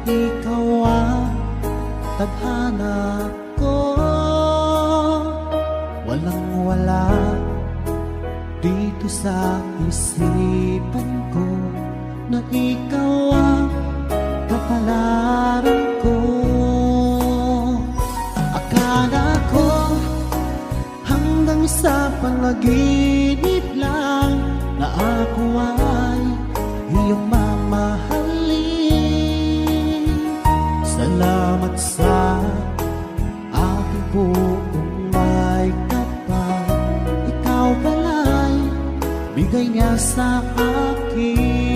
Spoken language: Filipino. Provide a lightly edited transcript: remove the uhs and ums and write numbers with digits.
ikaw ang tadhana ko. Walang-wala dito sa isipan ko na ikaw ang kapalaran ko. Akala ko hanggang sa panaginip lang na ako ay iyong mamahalin. Salamat sa aking buong may kapal, ikaw pala'y bigay niya sa akin.